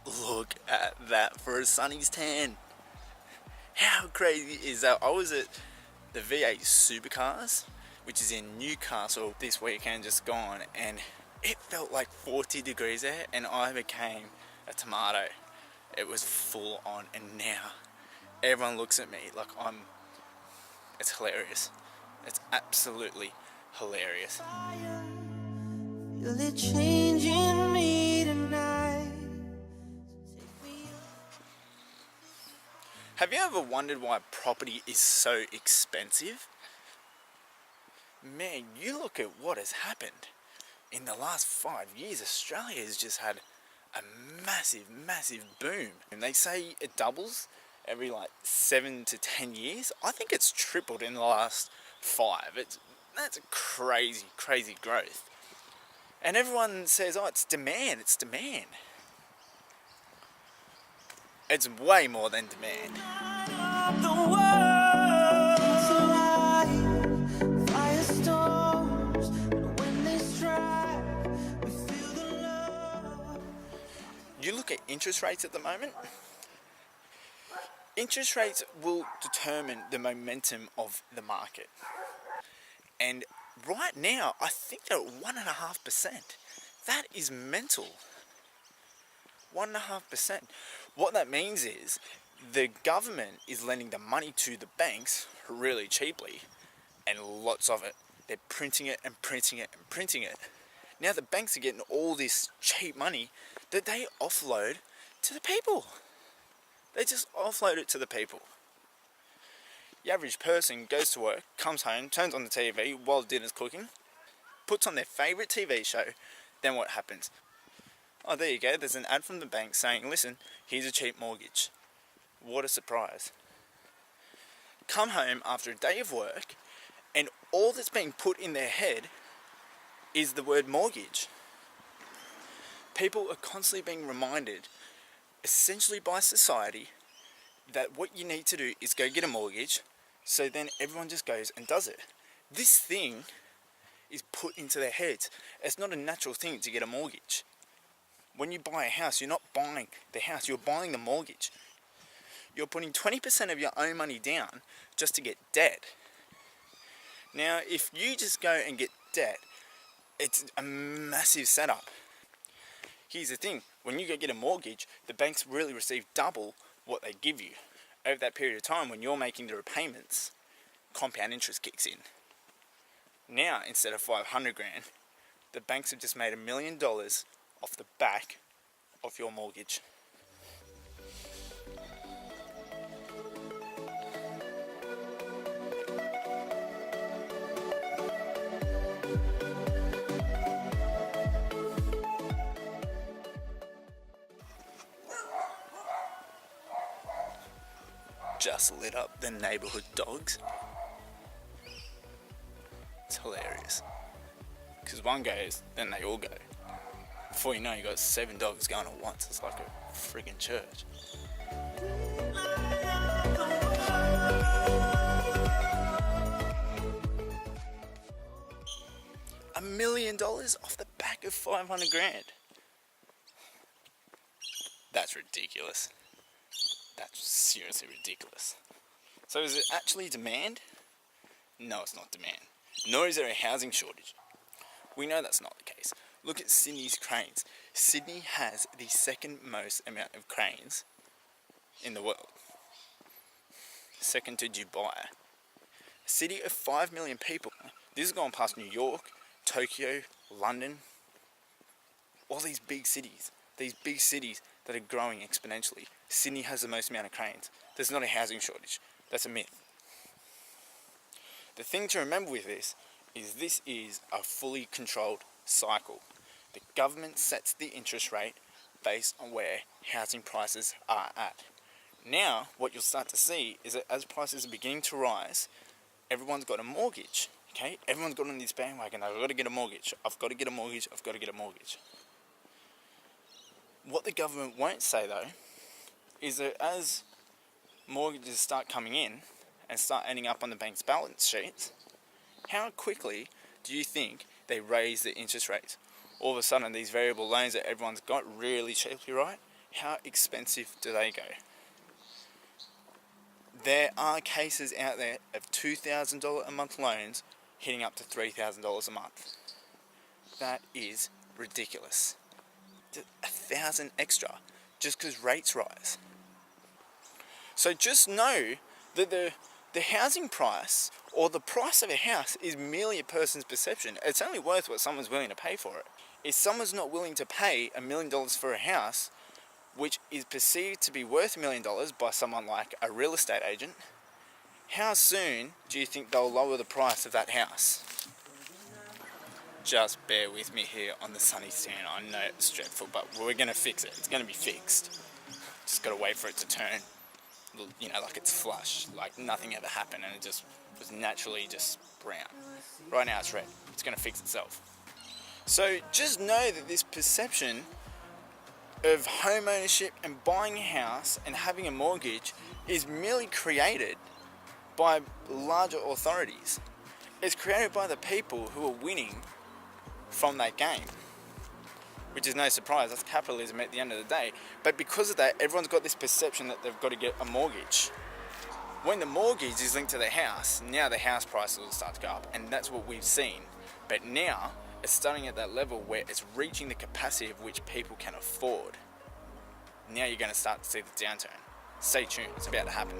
Look at that for a Sunny's tan. How crazy is that? I was at the V8 Supercars, which is in Newcastle this weekend just gone, and it felt like 40 degrees there and I became a tomato. It was full on, and now everyone looks at me like it's hilarious. It's absolutely hilarious. Feel it changing me tonight. Have you ever wondered why property is so expensive? Man, you look at what has happened. In the last 5 years, Australia has just had a massive, massive boom. And they say it doubles every 7 to 10 years. I think it's tripled in the last 5. That's a crazy, crazy growth. And everyone says, oh, it's demand, it's demand. It's way more than demand. You look at interest rates at the moment. Interest rates will determine the momentum of the market. And right now, I think they're at 1.5%. That is mental. 1.5%. What that means is the government is lending the money to the banks really cheaply, and lots of it. They're printing it and printing it and printing it. Now the banks are getting all this cheap money that they offload to the people. They just offload it to the people. The average person goes to work, comes home, turns on the TV while dinner's cooking, puts on their favourite TV show, then what happens? Oh, there you go, there's an ad from the bank saying, listen, here's a cheap mortgage. What a surprise. Come home after a day of work, and all that's being put in their head is the word mortgage. People are constantly being reminded, essentially by society, that what you need to do is go get a mortgage, so then everyone just goes and does it. This thing is put into their heads. It's not a natural thing to get a mortgage. When you buy a house, you're not buying the house, you're buying the mortgage. You're putting 20% of your own money down just to get debt. Now, if you just go and get debt, it's a massive setup. Here's the thing, when you go get a mortgage, the banks really receive double what they give you. Over that period of time, when you're making the repayments, compound interest kicks in. Now, instead of 500 grand, the banks have just made $1 million off the back of your mortgage. Just lit up the neighbourhood dogs. It's hilarious. Because one goes, then they all go. Before you know, you got 7 dogs going at once. It's like a friggin' church. $1 million off the back of 500 grand. That's ridiculous. That's seriously ridiculous. So is it actually demand? No, it's not demand. Nor is there a housing shortage. We know that's not the case. Look at Sydney's cranes. Sydney has the second most amount of cranes in the world. Second to Dubai. A city of 5 million people. This has gone past New York, Tokyo, London. All these big cities. These big cities that are growing exponentially. Sydney has the most amount of cranes. There's not a housing shortage. That's a myth. The thing to remember with this is a fully controlled cycle. The government sets the interest rate based on where housing prices are at. Now, what you'll start to see is that as prices are beginning to rise, everyone's got a mortgage. Okay? Everyone's got on this bandwagon. I've got to get a mortgage. I've got to get a mortgage. I've got to get a mortgage. What the government won't say though is that as mortgages start coming in and start ending up on the bank's balance sheets, how quickly do you think they raise the interest rates? All of a sudden, these variable loans that everyone's got really cheaply, right? How expensive do they go? There are cases out there of $2,000 a month loans hitting up to $3,000 a month. That is ridiculous. $1,000 extra just because rates rise. So just know that the housing price or the price of a house is merely a person's perception. It's only worth what someone's willing to pay for it. If someone's not willing to pay $1 million for a house, which is perceived to be worth $1 million by someone like a real estate agent, how soon do you think they'll lower the price of that house? Just bear with me here on the sunny stand. I know it's dreadful, but we're going to fix it. It's going to be fixed. Just got to wait for it to turn, you know, like it's flush, like nothing ever happened and it just was naturally just brown. Right now it's red. It's going to fix itself. So just know that this perception of home ownership and buying a house and having a mortgage is merely created by larger authorities. It's created by the people who are winning from that game, which is no surprise. That's capitalism at the end of the day. But because of that, everyone's got this perception that they've got to get a mortgage. When the mortgage is linked to the house, now the house prices will start to go up, and that's what we've seen. But now it's starting at that level where it's reaching the capacity of which people can afford. Now you're going to start to see the downturn. Stay tuned, it's about to happen.